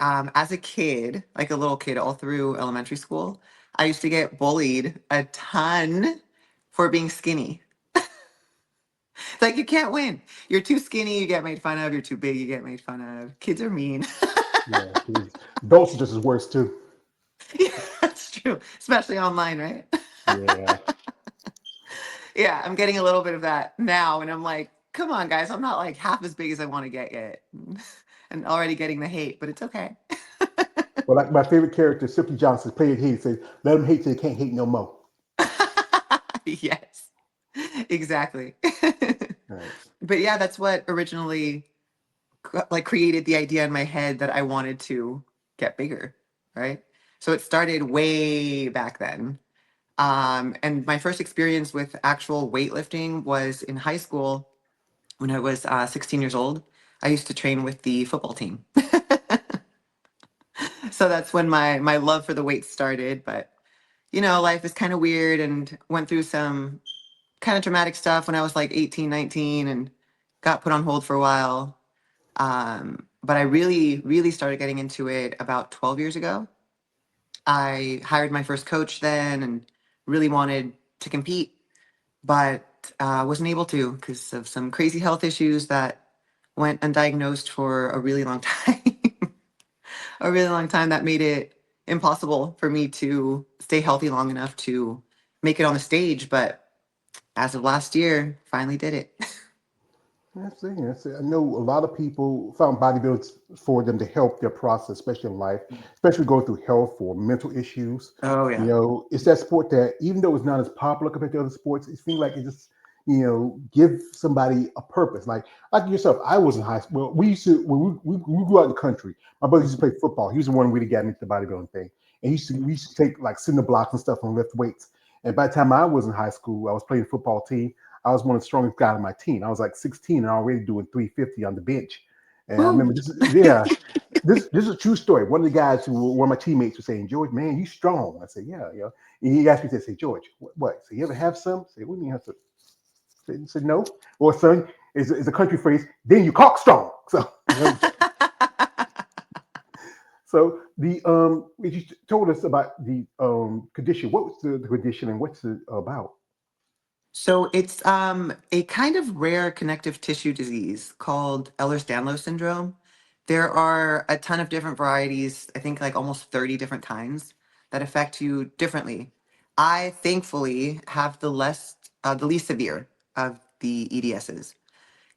as a kid, like a little kid, all through elementary school, I used to get bullied a ton for being skinny. It's like you can't win. You're too skinny, you get made fun of. You're too big, you get made fun of. Kids are mean. Yeah, kids. Adults are just as worse too. Yeah, that's true, especially online, right? Yeah. Yeah, I'm getting a little bit of that now, and I'm like, come on, guys, I'm not like half as big as I want to get yet, and already getting the hate, but it's okay. Well, like my favorite character, Silky Johnson, played hate, says, let them hate till they can't hate no more. Yes, exactly. Nice. But yeah, that's what originally like created the idea in my head that I wanted to get bigger, right? So it started way back then. And my first experience with actual weightlifting was in high school when I was 16 years old. I used to train with the football team. So that's when my love for the weights started. But life is kind of weird, and went through some kind of dramatic stuff when I was like 18, 19, and got put on hold for a while. But I really, really started getting into it about 12 years ago. I hired my first coach then and really wanted to compete, but wasn't able to because of some crazy health issues that went undiagnosed for a really long time. A really long time that made it impossible for me to stay healthy long enough to make it on the stage. But as of last year, finally did it. That's it. That's it. I know a lot of people found bodybuilding for them to help their process, especially in life, especially going through health or mental issues. Oh, You yeah. know, it's that sport that even though it's not as popular compared to other sports, it seems like it just, give somebody a purpose. Like yourself, I was in high school. Well, we used to when we grew out in the country. My brother used to play football. He was the one who really got into the bodybuilding thing. And we used to take like cinder blocks and stuff and lift weights. And by the time I was in high school, I was playing football team. I was one of the strongest guys on my team. I was like 16 and already doing 350 on the bench. And I Woo. remember this is a true story. One of the guys who were one of my teammates was saying, George, man, you strong. I said, yeah, yeah. And he asked me to say, George, what? So you ever have some? I said, what do you mean have some? He said, no. Or son, is a country phrase, then you cock strong. So so the you told us about the condition. What was the condition and what's it about? So it's a kind of rare connective tissue disease called Ehlers-Danlos syndrome. There are a ton of different varieties, I think like almost 30 different kinds that affect you differently. I thankfully have the least severe of the EDSs.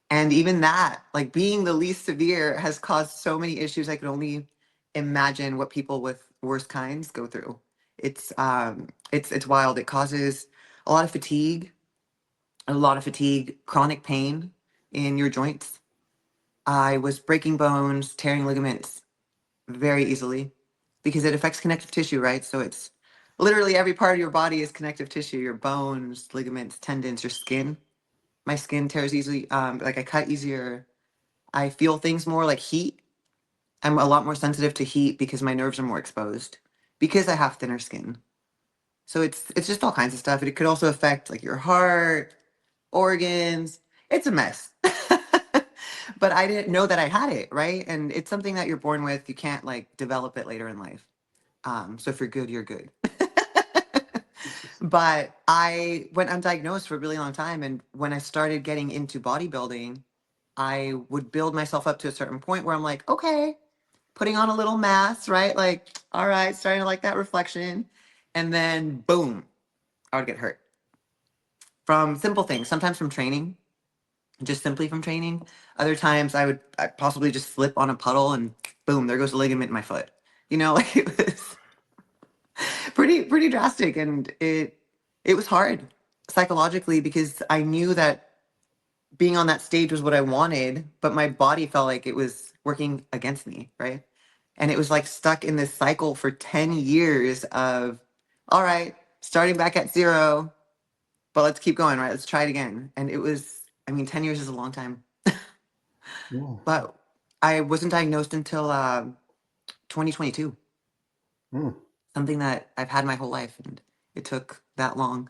And even that, like being the least severe has caused so many issues. I could only imagine what people with worse kinds go through. It's wild. It causes a lot of fatigue, chronic pain in your joints. I was breaking bones, tearing ligaments very easily because it affects connective tissue, right? So it's literally every part of your body is connective tissue, your bones, ligaments, tendons, your skin. My skin tears easily, like I cut easier. I feel things more like heat. I'm a lot more sensitive to heat because my nerves are more exposed because I have thinner skin. So it's just all kinds of stuff. And it could also affect like your heart, organs. It's a mess. But I didn't know that I had it, right? And it's something that you're born with. You can't like develop it later in life. So if you're good, you're good. But I went undiagnosed for a really long time. And when I started getting into bodybuilding, I would build myself up to a certain point where I'm like, okay, putting on a little mass, right? Like, all right, starting to like that reflection. And then boom, I would get hurt from simple things, sometimes from training, just simply from training. Other times I'd possibly just slip on a puddle and boom, there goes a ligament in my foot. Like it was pretty drastic, and it was hard psychologically because I knew that being on that stage was what I wanted, but my body felt like it was working against me, right? And it was like stuck in this cycle for 10 years of, all right, starting back at zero, but let's keep going, right? Let's try it again. And it was, I mean, 10 years is a long time, Yeah. but I wasn't diagnosed until 2022, Mm. something that I've had my whole life. And it took that long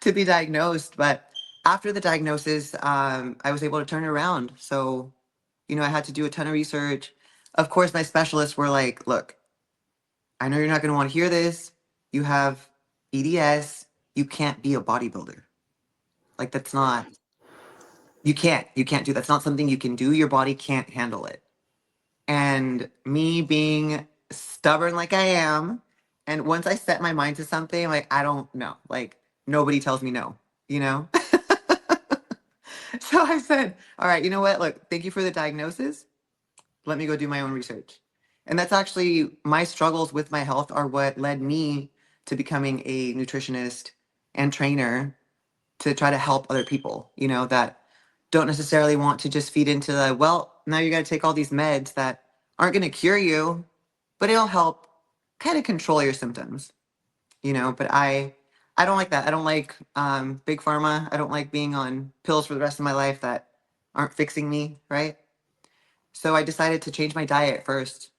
to be diagnosed. But after the diagnosis, I was able to turn it around. So, I had to do a ton of research. of course, my specialists were like, look, I know you're not going to want to hear this. You have EDS. You can't be a bodybuilder. Like, that's not, you can't do that's not something you can do. Your body can't handle it. And me being stubborn like I am, and once I set my mind to something, like, I don't know, like, nobody tells me no, you know? So I said, all right, you know what? Look, thank you for the diagnosis. Let me go do my own research. And that's actually my struggles with my health are what led me to becoming a nutritionist and trainer to try to help other people, that don't necessarily want to just feed into the, well, now you got to take all these meds that aren't going to cure you, but it'll help kind of control your symptoms, but I don't like that. I don't like big pharma. I don't like being on pills for the rest of my life that aren't fixing me, right? So I decided to change my diet first,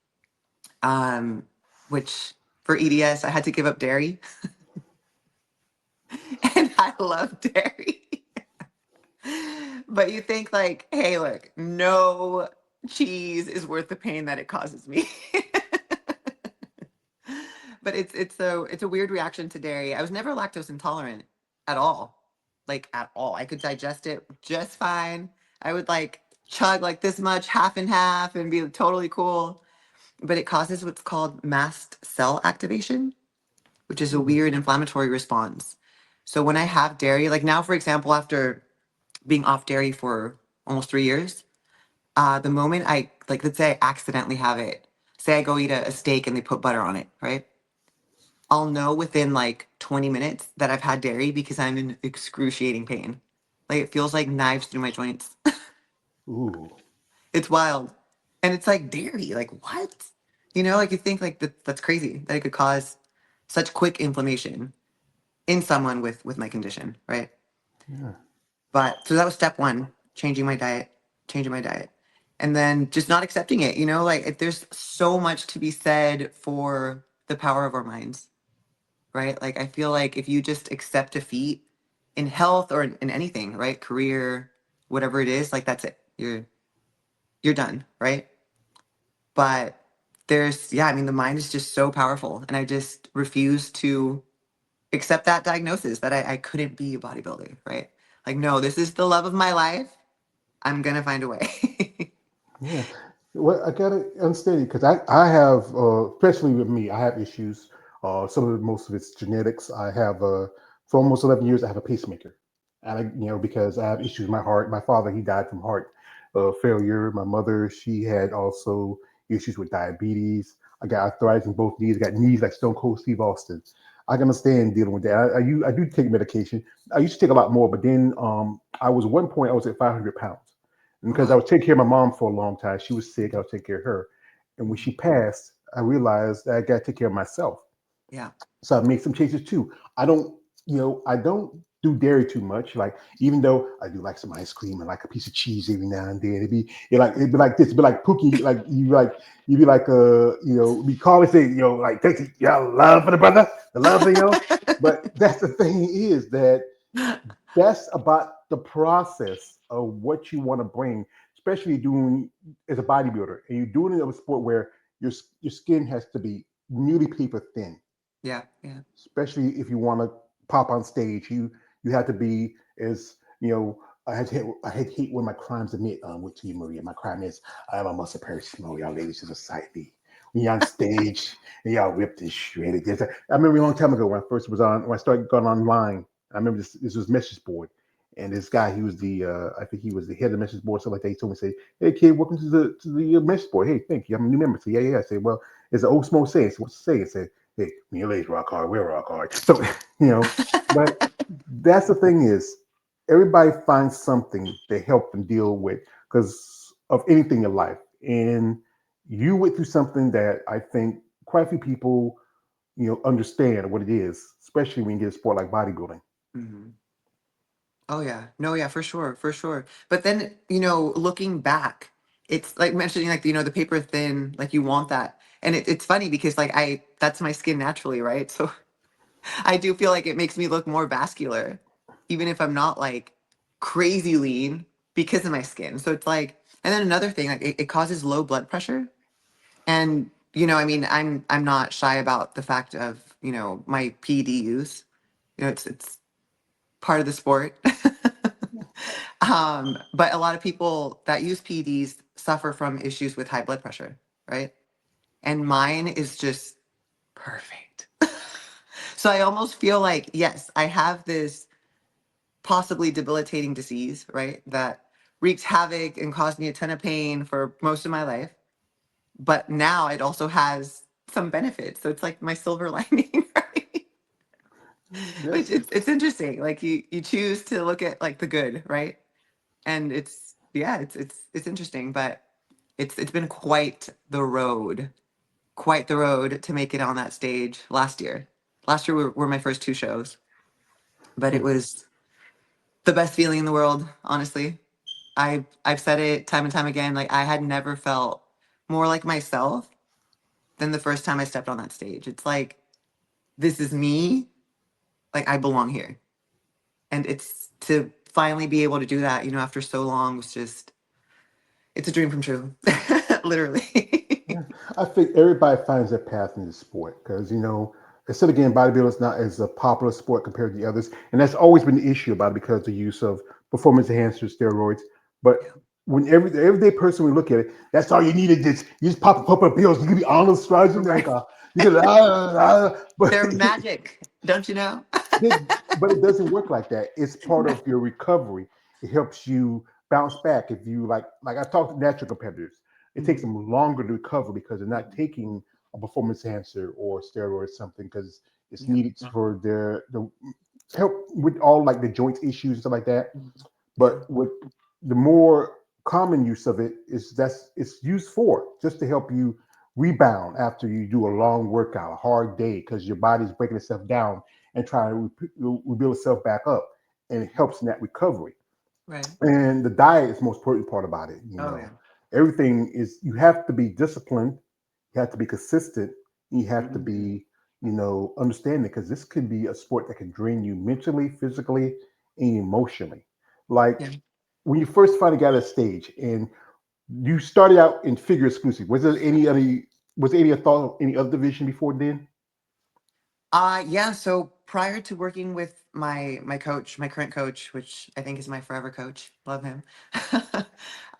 um, which for EDS, I had to give up dairy. And I love dairy. But you think like, hey, look, no cheese is worth the pain that it causes me. But it's a weird reaction to dairy. I was never lactose intolerant at all. Like at all. I could digest it just fine. I would like chug like this much, half and half, and be totally cool. But it causes what's called mast cell activation, which is a Mm. weird inflammatory response. So when I have dairy, like now, for example, after being off dairy for almost 3 years, the moment I like, let's say I accidentally have it, say I go eat a steak and they put butter on it, right? I'll know within like 20 minutes that I've had dairy because I'm in excruciating pain. Like it feels like knives through my joints. Ooh. It's wild. And it's like dairy, like what? Like you think like that's crazy that it could cause such quick inflammation in someone with my condition, right? Yeah. But so that was step one, changing my diet. And then just not accepting it, like there's so much to be said for the power of our minds, right? Like I feel like if you just accept defeat in health or in anything, right? Career, whatever it is, like that's it. You're done, right? But yeah, I mean the mind is just so powerful. And I just refuse to accept that diagnosis that I couldn't be a bodybuilder, right? Like, no, this is the love of my life. I'm gonna find a way. Yeah. Well, I gotta understand it because I have, especially with me, I have issues. Most of it's genetics. I have, for almost 11 years, I have a pacemaker. And because I have issues with my heart. My father, he died from heart failure. My mother, she had also issues with diabetes. I got arthritis in both knees. I got knees like Stone Cold Steve Austin. I can understand dealing with that. I do take medication. I used to take a lot more, but then I was at one point I was at 500 pounds. And because I Wow. was taking care of my mom for a long time, she was sick. I was taking care of her, and when she Mhm. passed, I realized that I got to take care of myself. Yeah. So I made some changes too. I don't do dairy too much. Like even though I do like some ice cream and like a piece of cheese every now and then, it'd be like this, it'd be like Pookie, you be like we call it say like take it, love for the brother, the love for But that's the thing is that that's about the process of what you want to bring, especially doing as a bodybuilder, and you're doing it in a sport where your skin has to be nearly paper thin, Yeah. Yeah. especially if you want to pop on stage. You have to be as I had hate when my crimes admit with you, Maria. My crime is I am a muscle very small, y'all ladies to the side B. When you're on stage and y'all ripped and shredded. I remember a long time ago when I started going online. I remember this was message board. And this guy, he was I think he was the head of the message board, something like that. He told me, say, "Hey kid, welcome to the message board. Hey, thank you. I'm a new member." So yeah. I said, "Well, it's an old smoke saying. So what's it say?" It said, "Hey, when your ladies rock hard, we're rock hard." So you know, but that's the thing is, everybody finds something to help them deal with because of anything in life. And you went through something that I think quite a few people, understand what it is, especially when you get a sport like bodybuilding. Hmm. Oh yeah. No, yeah, for sure, for sure. But then, looking back, it's like mentioning like, the paper thin, like you want that. And it's funny because like that's my skin naturally, right? So I do feel like it makes me look more vascular, even if I'm not like crazy lean because of my skin. So it's like, and then another thing, like it causes low blood pressure. And, I mean, I'm not shy about the fact of, my PED use. It's part of the sport. But a lot of people that use PEDs suffer from issues with high blood pressure, right? And mine is just perfect. So I almost feel like, yes, I have this possibly debilitating disease, right? That wreaked havoc and caused me a ton of pain for most of my life. But now it also has some benefits. So it's like my silver lining, right? Which Yes. it's interesting. Like you choose to look at like the good, right? And it's yeah, it's interesting, but it's been quite the road to make it on that stage last year. Last year were my first two shows, but it Hmm. was the best feeling in the world, honestly. I've said it time and time again. Like I had never felt more like myself than the first time I stepped on that stage. It's like this is me. Like I belong here, and it's to finally be able to do that. After so long was just it's a dream come true, literally. Yeah, I think everybody finds their path in the sport because instead of getting bodybuilding is not as a popular sport compared to the others, and that's always been the issue about it because of the use of performance enhancers, steroids. But Yeah, when the everyday person we look at it, that's all you needed. This you just pop a couple of pills, you can be Arnold Schwarzenegger, right. you can but They're magic, don't you know? It, but it doesn't work like that. It's part of your recovery. It helps you bounce back. If you like I talked to natural competitors, it takes Mhm. them longer to recover because they're not Mhm. taking a performance enhancer or steroid or something because it's Yeah. needed for the help with all like the joint issues and stuff like that. Mhm. Yeah. But with the more common use of it is that's it's used for just to help you rebound after you do a long workout, a hard day, because your body's breaking itself down and trying to rebuild itself back up, and it helps in that recovery. Right. And the diet is the most important part about it. Oh yeah. Everything is you have to be disciplined, you have to be consistent, you have to Mhm. be understanding because this could be a sport that can drain you mentally, physically, and emotionally. Yeah. Like when you first finally got a stage and you started out in figure exclusive, was there any thought of any other division before then? Yeah, so prior to working with my coach, my current coach, which I think is my forever coach, love him.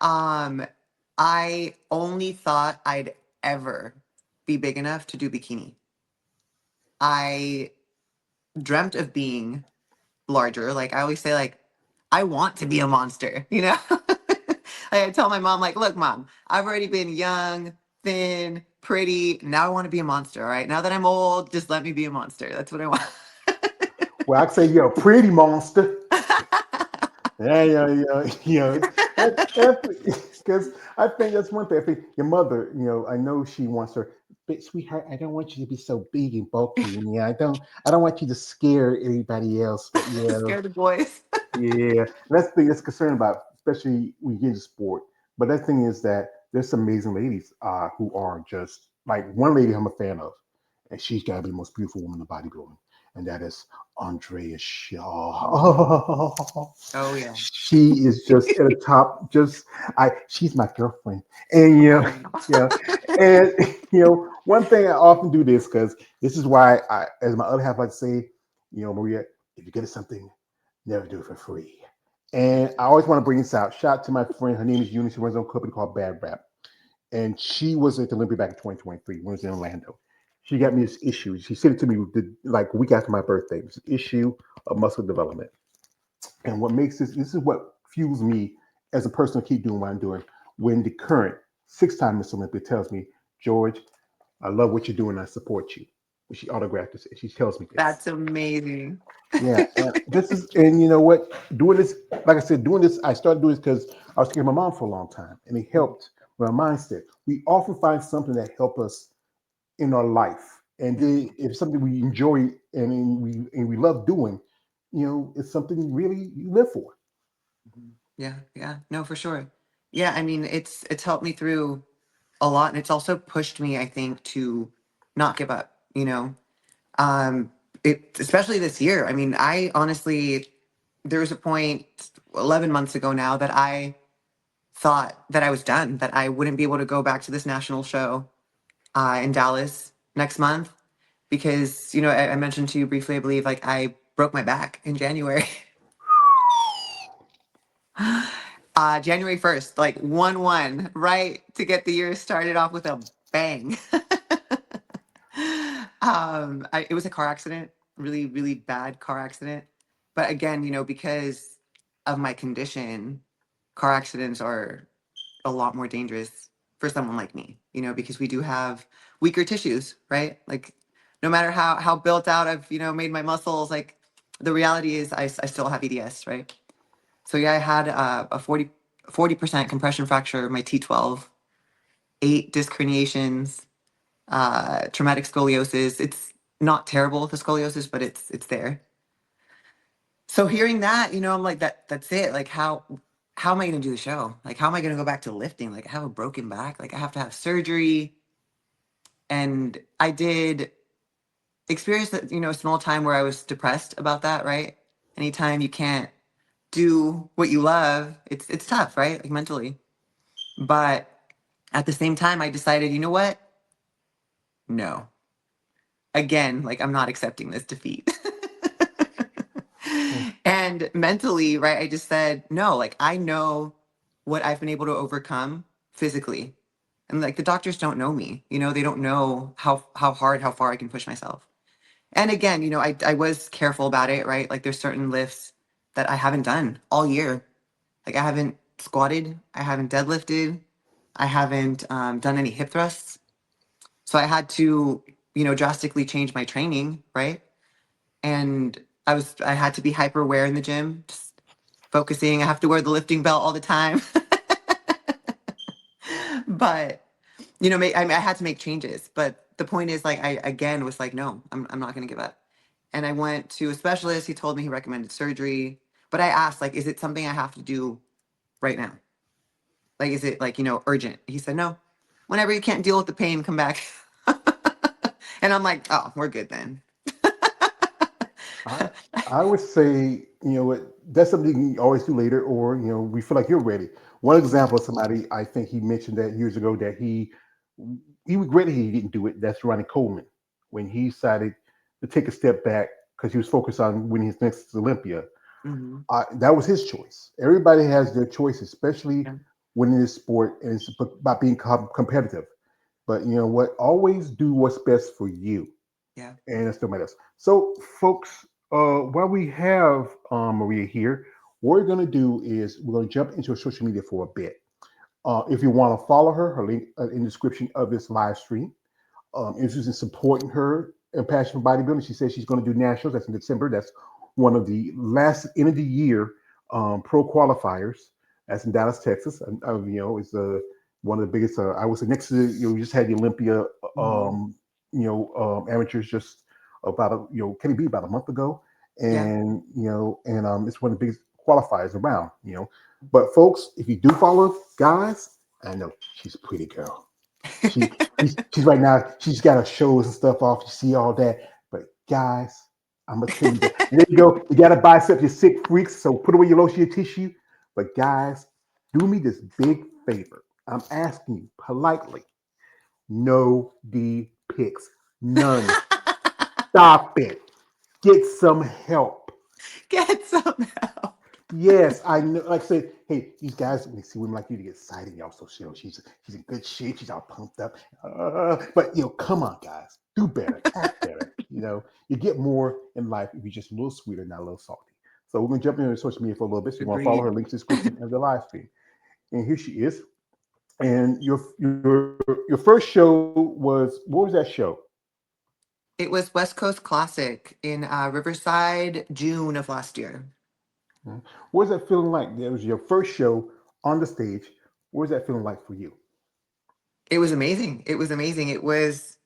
um, I only thought I'd ever be big enough to do bikini. I dreamt of being larger. Like I always say, like, I want to be a monster. I tell my mom, like, look, mom, I've already been young, thin, pretty. Now I want to be a monster. All right. Now that I'm old, just let me be a monster. That's what I want. Well, I could say you're a pretty monster. Yeah, yeah, yeah, because I think that's one thing. I think your mother, I know she wants her, but sweetheart, I don't want you to be so big and bulky, and I don't want you to scare anybody else. But Scared of boys. yeah, and that's the thing that's concerned about, especially when you get into sport. But that thing is that there's some amazing ladies who are just like one lady I'm a fan of, and she's got to be the most beautiful woman in bodybuilding, and that is Andrea Shaw. Oh yeah. She is just at the top. She's my girlfriend, and Oh. yeah, and one thing I often do this because this is why as my other half like to say, Maria, if you get something, never do it for free. And I always want to bring this out. Shout out to my friend. Her name is Eunice. She runs her own company called Bad Rap. And she was at the Olympia back in 2023 when it was in Orlando. She got me this issue. She sent it to me like a week after my birthday. It was an issue of muscle development. And what makes this is what fuels me as a person to keep doing what I'm doing. When the current six-time Miss Olympia tells me, George, I love what you're doing. I support you. When she autographed this, she tells me this. That's amazing. Yeah, and and you know what? Doing this, like I said, doing this, I started doing this because I was taking my mom for a long time, and it helped with my mindset. We often find something that help us in our life, and Yeah. then if it's something we enjoy and we love doing, it's something really you live for. Mhm. Yeah, yeah. No, for sure. Yeah, I mean, it's helped me through a lot, and it's also pushed me, I think, to not give up. Um it especially this year. I mean, I honestly there was a point 11 months ago now that I thought that I was done, that I wouldn't be able to go back to this national show. in Dallas next month because, I mentioned to you briefly, I believe, like I broke my back in January. January 1st, like 1-1, right? To get the year started off with a bang. It was a car accident, really, really bad car accident. But again, because of my condition, car accidents are a lot more dangerous for someone like me, because we do have weaker tissues, right? Like no matter how built out I've, made my muscles, like the reality is I still have EDS, right? So yeah, I had a 40% compression fracture of my T12, 8 disc herniations, traumatic scoliosis. It's not terrible, the scoliosis, but it's there. So hearing that, I'm like, that's it. Like how am I gonna do the show? Like how am I gonna go back to lifting? Like I have a broken back, like I have to have surgery. And I did experience that, a small time where I was depressed about that, right? Anytime you can't do what you love, it's tough, right? Like mentally. But at the same time, I decided, you know what? No. Again, like I'm not accepting this defeat. Mm. And mentally, right, I just said, no, like I know what I've been able to overcome physically. And like the doctors don't know me, they don't know how hard, how far I can push myself. And again, I was careful about it, right? Like there's certain lifts that I haven't done all year. Like I haven't squatted, I haven't deadlifted, I haven't done any hip thrusts. So I had to, drastically change my training, right? And I had to be hyper aware in the gym, just focusing. I have to wear the lifting belt all the time. But, I had to make changes. But the point is, like, I again was like, no, I'm not going to give up. And I went to a specialist. He told me he recommended surgery. But I asked, like, is it something I have to do right now? Like, is it like, urgent? He said, no. Whenever you can't deal with the pain, come back. And I'm like, oh, we're good then. I I would say, that's something you can always do later, or we feel like you're ready. One example of somebody, I think he mentioned that years ago, that he regretted he didn't do it. That's Ronnie Coleman, when he decided to take a step back because he was focused on winning his next Olympia. Hmm. That was his choice. Everybody has their choice, especially Yeah. when in this sport, and it's about being competitive. But you know what? Always do what's best for you, Yeah. and it's nobody else. So, folks, while we have Maria here, what we're going to do is we're going to jump into her social media for a bit. If you want to follow her, her link in the description of this live stream. Interested in supporting her and passion for bodybuilding. She says she's going to do nationals. That's in December. That's one of the last end of the year pro qualifiers. That's in Dallas, Texas. And, it's one of the biggest. I would say next to we just had the Olympia. Hmm. Amateurs just about can it be about a month ago, Yeah. and it's one of the biggest qualifiers around. But folks, if you do follow guys, I know she's a pretty girl. She she's right now. She's got her shows and stuff off. You see all that, but guys, I'm gonna tell you that. And there you go. You got a bicep. You sick freaks. So put away your lotion, your tissue. But guys, do me this big favor. I'm asking you politely. No D pics. None. Stop it. Get some help. Get some help. Yes, I know. Like I said, hey, these guys, when they see women like you, to get excited. Y'all so she's in good shape. She's all pumped up. But come on, guys, do better, act better. You get more in life if you're just a little sweeter, not a little salty. So we're gonna jump into social media for a little bit. So you want to follow her Agreed. links in the description of the live stream. And here she is. And your first show was, what was that show? It was West Coast Classic in Riverside, June of last year. Mhm. What was that feeling like? That was your first show on the stage. What was that feeling like for you? It was amazing. It was amazing. It was,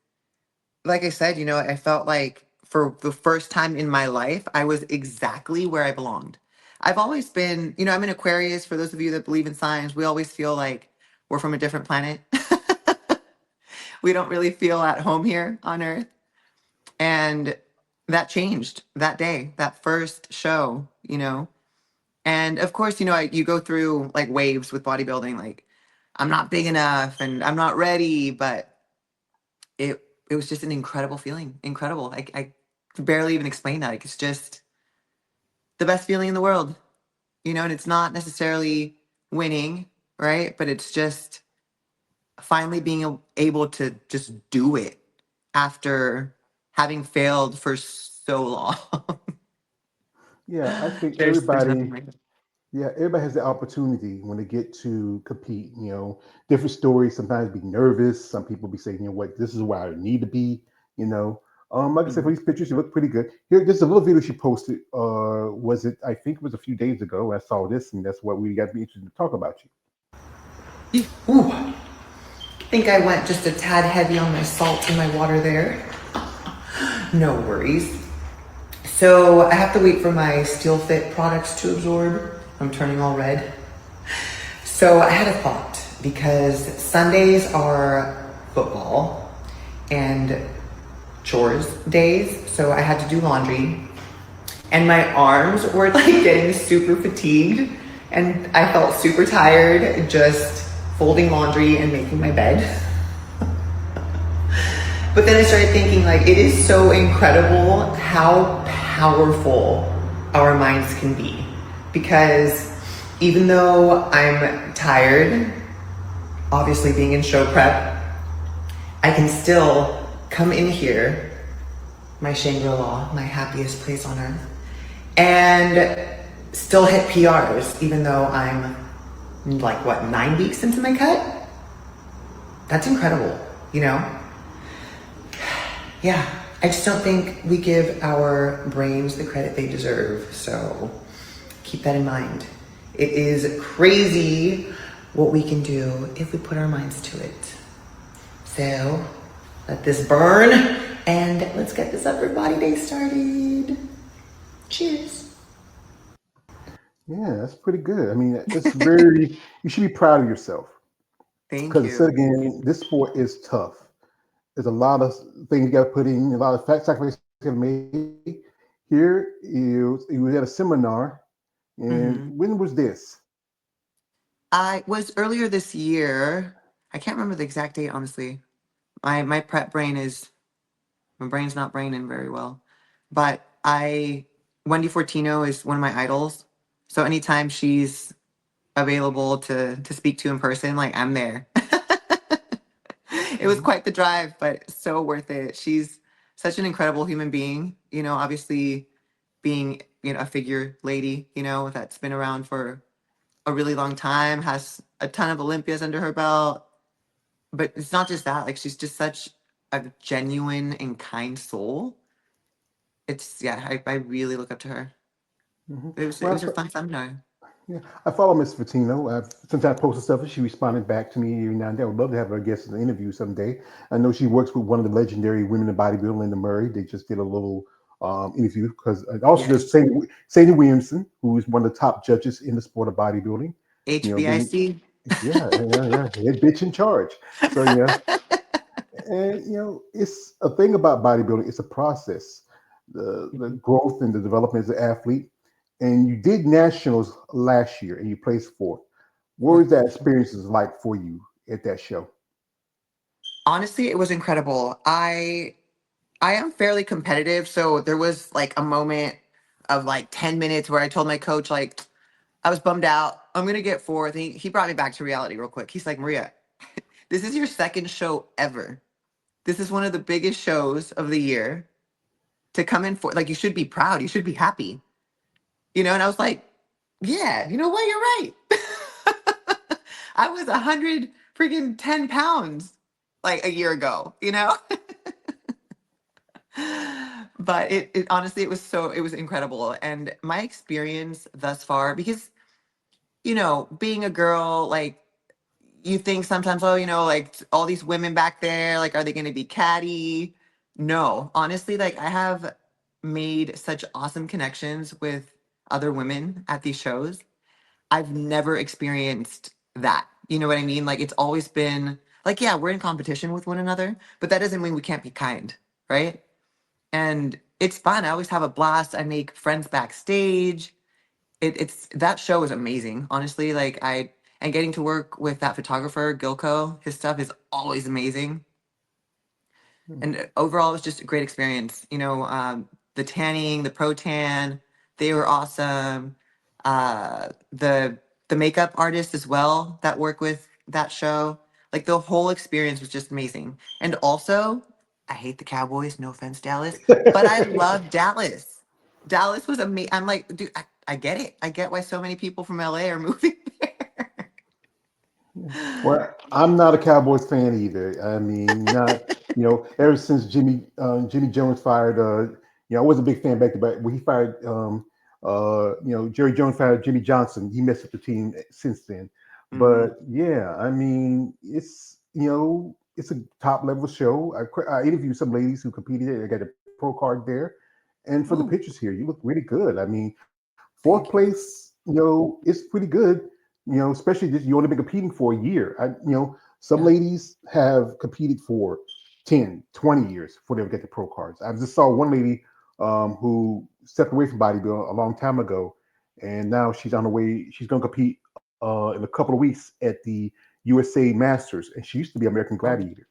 like I said, I felt like for the first time in my life, I was exactly where I belonged. I've always been, I'm an Aquarius. For those of you that believe in signs, we always feel like we're from a different planet. We don't really feel at home here on Earth. And that changed that day, that first show. And of course, you go through like waves with bodybuilding, like I'm not big enough and I'm not ready. But it was just an incredible feeling. Incredible. I barely even explain that. Like, it's just the best feeling in the world, and it's not necessarily winning, right? But it's just finally being able to just do it after having failed for so long. Yeah, I think There's nothing everybody, like it. yeah, everybody has the opportunity when they get to compete. Different stories. Sometimes be nervous. Some people be saying, what, this is where I need to be. You know, like I said, for Mhm. these pictures, you look pretty good. Here, there's a little video she posted. Was it? I think it was a few days ago. I saw this, and that's what we got to be interested to talk about you. Ooh, I think I went just a tad heavy on my salt in my water there. No worries. So I have to wait for my Steel Fit products to absorb. I'm turning all red. So I had a thought because Sundays are football and chores days. So I had to do laundry and my arms were like getting super fatigued and I felt super tired just folding laundry and making my bed. But then I started thinking, like, it is so incredible how powerful our minds can be. Because even though I'm tired, obviously being in show prep, I can still come in here, my Shangri-La, my happiest place on earth, and still hit PRs, even though I'm like, what, 9 weeks into my cut? That's incredible, you know? Yeah, I just don't think we give our brains the credit they deserve. So keep that in mind. It is crazy what we can do if we put our minds to it. So let this burn and let's get this upper body day started. Cheers. Yeah, that's pretty good. I mean, it's very. You should be proud of yourself Thank because, you. again, this sport is tough. There's a lot of things you got to put in, a lot of sacrifices you got to make. Here, you had a seminar, and Hmm. when was this? I was earlier this year. I can't remember the exact date, honestly. My prep brain is My brain's not braining very well. But Wendy Fortino is one of my idols. So anytime she's available to speak to in person, like I'm there. It was Mhm. quite the drive, but so worth it. She's such an incredible human being, obviously being, a figure lady, that's been around for a really long time, has a ton of Olympias under her belt. But it's not just that, like she's just such a genuine and kind soul. Yeah, I really look up to her. Mhm. It Well, was a fun seminar. yeah, I follow Miss Fatino. I've sometimes posted stuff, and she responded back to me every now and then. I would love to have her guest in an interview someday. I know she works with one of the legendary women in bodybuilding, Linda Murray. They just did a little interview because also there's Yes. Sadie Williamson, who is one of the top judges in the sport of bodybuilding. Being HBIC. yeah, head bitch in charge. So yeah, and it's a thing about bodybuilding. It's a process, the growth and the development as an athlete. And you did nationals last year, and you placed fourth. What was that experience like for you at that show? Honestly, it was incredible. I am fairly competitive, so there was like a moment of like 10 minutes where I told my coach like I was bummed out. I'm gonna get fourth. He brought me back to reality real quick. He's like, Maria, this is your second show ever. This is one of the biggest shows of the year. To come in for, like, you should be proud. You should be happy. And I was like, yeah, you know what? You're right. I was 100 freaking 10 pounds like a year ago. But it honestly, it was incredible. And my experience thus far, because, being a girl, like, you think sometimes, oh, like all these women back there, like, are they going to be catty? No, honestly, like, I have made such awesome connections with other women at these shows. I've never experienced that. You know what I mean? Like, it's always been like, yeah, we're in competition with one another, but that doesn't mean we can't be kind, right? And it's fun. I always have a blast. I make friends backstage. It's that show is amazing, honestly. Like, and getting to work with that photographer, Gilco, his stuff is always amazing. And overall, it was just a great experience. The tanning, the pro tan, they were awesome. The makeup artists as well that work with that show, like the whole experience was just amazing. And also, I hate the Cowboys. No offense, Dallas, but I love Dallas. Dallas was amazing. I'm like, dude, I get it. I get why so many people from LA are moving there. Well, I'm not a Cowboys fan either. I mean, not ever since Jimmy Jones fired. I wasn't a big fan back then, but when he fired, Jerry Jones fired Jimmy Johnson. He messed up the team since then. Hmm. But yeah, I mean, it's a top level show. I interviewed some ladies who competed. I got a pro card there, and for the Ooh, pictures here, you look really good. I mean, fourth thank you. place, it's pretty good. Especially this, you only been competing for a year. Some Yeah. ladies have competed for 10, 20 years before they ever get the pro cards. I just saw one lady who stepped away from bodybuilding a long time ago, and now she's on the way. She's going to compete in a couple of weeks at the USA Masters, and she used to be American Oh, Gladiator.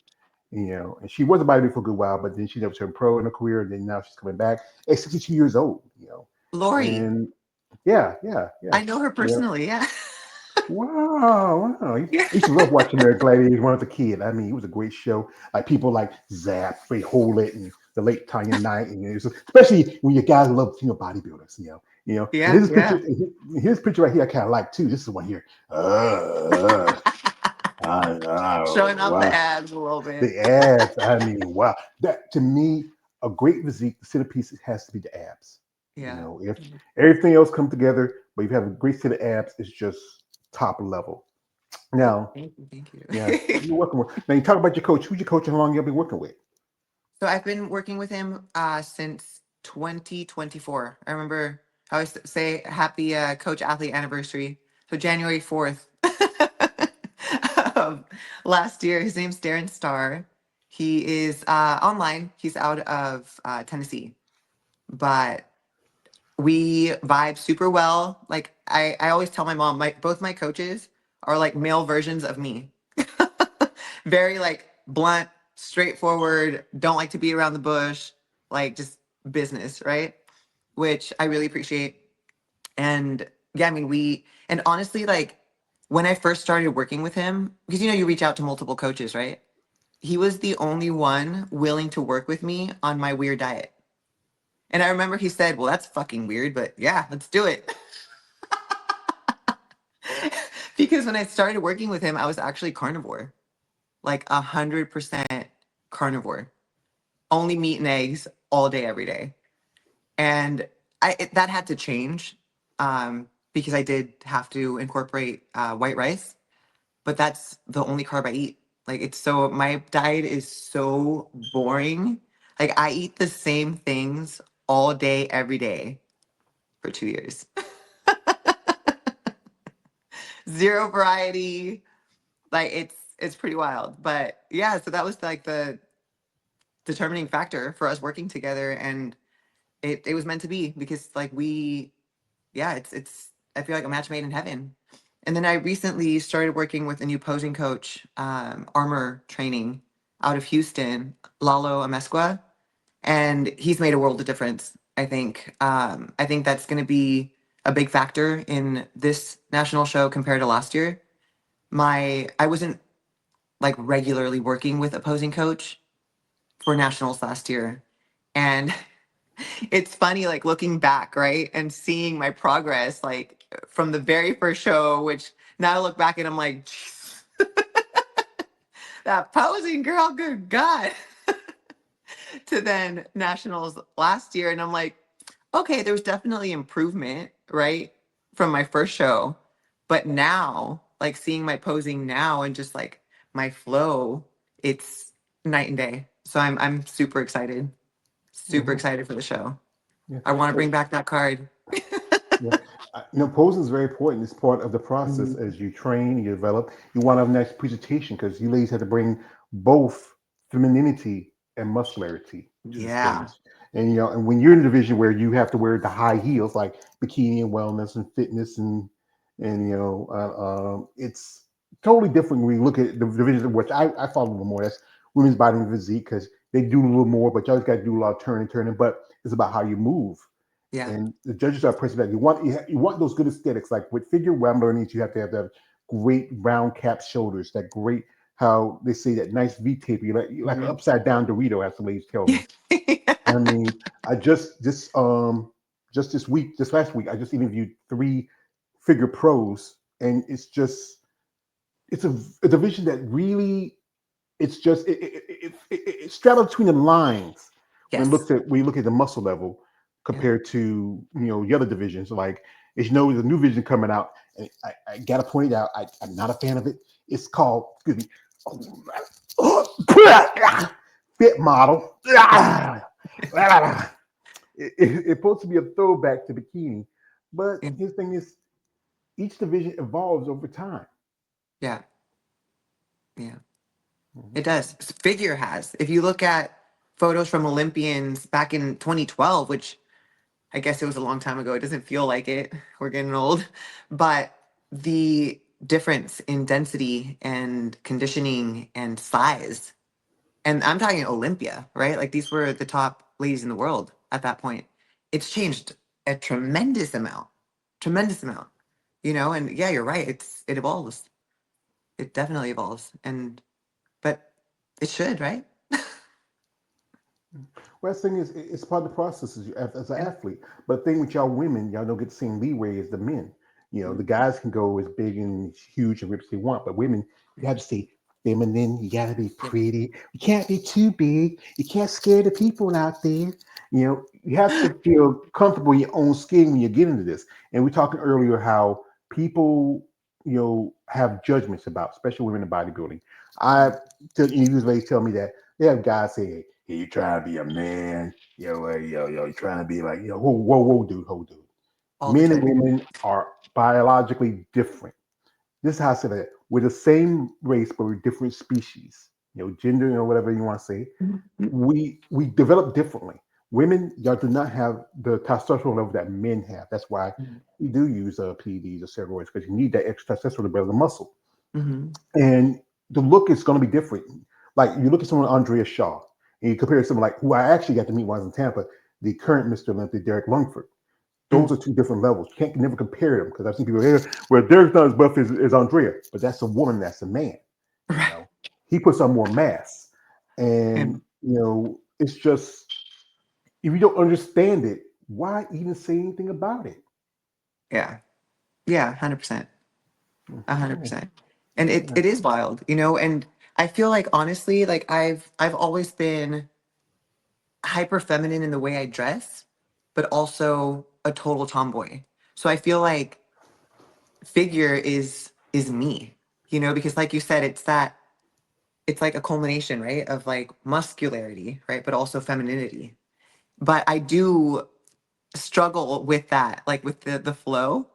And she was a bodybuilder for a good while, but then she never turned pro in her career, and then now she's coming back at 62 years old. Lori. And yeah, yeah, yeah, I know her yeah. personally. Yeah. Wow, wow. I Yeah. used to love watching American Gladiators when I was a kid. I mean, it was a great show. Like people like Zap, Ray Holet, and the late Tanya Knight, and especially when you guys love bodybuilders. And Yeah. this picture, Yeah. and his picture right here, I kind of like too. This is one here. Showing off the Wow, abs a little bit. the abs. I mean, wow. That to me, a great physique, the centerpiece has to be the abs. Yeah. If everything else comes together, but you have a great set of abs, it's just top level. Oh, Now, thank you. Thank yeah, you. you're working with. Now you talk about your coach. Who's your coach and how long you've been working with? So I've been working with him since 2024. I remember I always say happy coach athlete anniversary. So January 4th of last year. His name's Darren Starr. He is online. He's out of Tennessee, but we vibe super well. Like I always tell my mom, both my coaches are like male versions of me. Very like blunt, straightforward, don't like to be around the bush, like just business, right? Which I really appreciate. And yeah, I mean, and honestly, like when I first started working with him, because you reach out to multiple coaches, right? He was the only one willing to work with me on my weird diet. And I remember he said, well, that's fucking weird, but yeah, let's do it. Because when I started working with him, I was actually carnivore, like 100% carnivore, only meat and eggs all day, every day. And that had to change because I did have to incorporate white rice, but that's the only carb I eat. Like my diet is so boring. Like I eat the same things all day, every day for 2 years. Zero variety. Like it's pretty wild. But yeah, so that was like the determining factor for us working together, and it was meant to be because like yeah, it's I feel like a match made in heaven. And then I recently started working with a new posing coach, armor training out of Houston, Lalo Amesqua, and he's made a world of difference. I think that's going to be a big factor in this national show compared to last year. I wasn't like regularly working with a posing coach for nationals last year, and it's funny like looking back, right, and seeing my progress like from the very first show, which now I look back and I'm like, "Jeez, that posing girl, good God," to then nationals last year, and I'm like, okay, there's definitely improvement, right, from my first show, but now like seeing my posing now and just like my flow, it's night and day. So I'm super Hmm. excited for the show. Yeah, I want to well, bring back that card. yeah. Posing is very important. It's part of the process Mhm. as you train, you develop. You want to have a nice presentation because you ladies have to bring both femininity and muscularity to the Yeah. stage. And and when you're in a division where you have to wear the high heels, like bikini and wellness and fitness, and it's totally different when you look at the divisions of which I follow a little more. That's women's body and physique because they do a little more, but y'all got to do a lot of turning. But it's about how you move. Yeah. And the judges are pressing that you want those good aesthetics. Like with figure, what I'm learning is you have to have great round cap shoulders, that great how they say that nice V tape. You like an Mhm. upside down Dorito, as the ladies tell me. I mean, I just this week, just last week, I just interviewed 3 figure pros, and it's a division that really it's just it straddles between the lines Yes. when you look at the muscle level Yeah. compared to the other divisions. Like as you know, there's a new vision coming out, and I gotta point it out. I'm not a fan of it. It's called excuse me, fit model. It's supposed to be a throwback to bikini, but Yeah. his thing is each division evolves over time. Yeah. Yeah. Mhm. It does. Figure has. If you look at photos from Olympians back in 2012, which I guess it was a long time ago, it doesn't feel like it. We're getting old. But the difference in density and conditioning and size, and I'm talking Olympia, right? Like these were the top ladies in the world at that point. It's changed a tremendous amount, and yeah, you're right. It evolves. It definitely evolves. But it should, right? Well, the thing is, it's part of the process as an Yeah. athlete. But the thing with y'all women, y'all don't get the same leeway as the men. The Mm. guys can go as big and huge and rich as they want, but women, you have to stay feminine. You got to be Yeah. pretty. You can't be too big. You can't scare the people out there. You have to feel comfortable in your own skin when you get into this. And we talking earlier how people, have judgments about, especially women in bodybuilding. I these ladies tell me that they have guys say, "Hey, you trying to be a man? You trying to be like, whoa, dude, hold, dude. All the Men and time. women are biologically different. This is how I say that we're the same race, but we're different species. Gender, whatever you want to say. Mhm. We develop differently. Women, y'all do not have the testosterone level that men have. That's why Mhm. we do use PEDs or steroids because you need that extra testosterone to build the muscle. Mhm. And the look is going to be different. Like you look at someone Andrea Shaw, and you compare someone like who I actually got to meet when I was in Tampa, the current Mr. Olympia, Derek Lungford. Those Mm. are 2 different levels. You can't never compare them because I've seen people here where Derek's not as buff as Andrea, but that's a woman, that's a man. You Right. know, he puts on more mass, and And it's just if you don't understand it, why even say anything about it? yeah. Yeah, 100%. Yeah, 100%. And it yeah. it is wild, and I feel like honestly, like I've always been hyper feminine in the way I dress, but also a total tomboy. So I feel like figure is me, because like you said, it's like a culmination, right, of like muscularity, right, but also femininity. But I do struggle with that, like with the flow.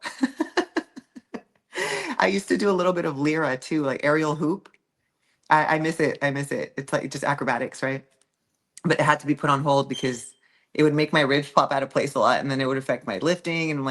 I used to do a little bit of lyra too, like aerial hoop. I miss it. I miss it. It's like just acrobatics, right? But it had to be put on hold because it would make my ribs pop out of place a lot, and then it would affect my lifting. And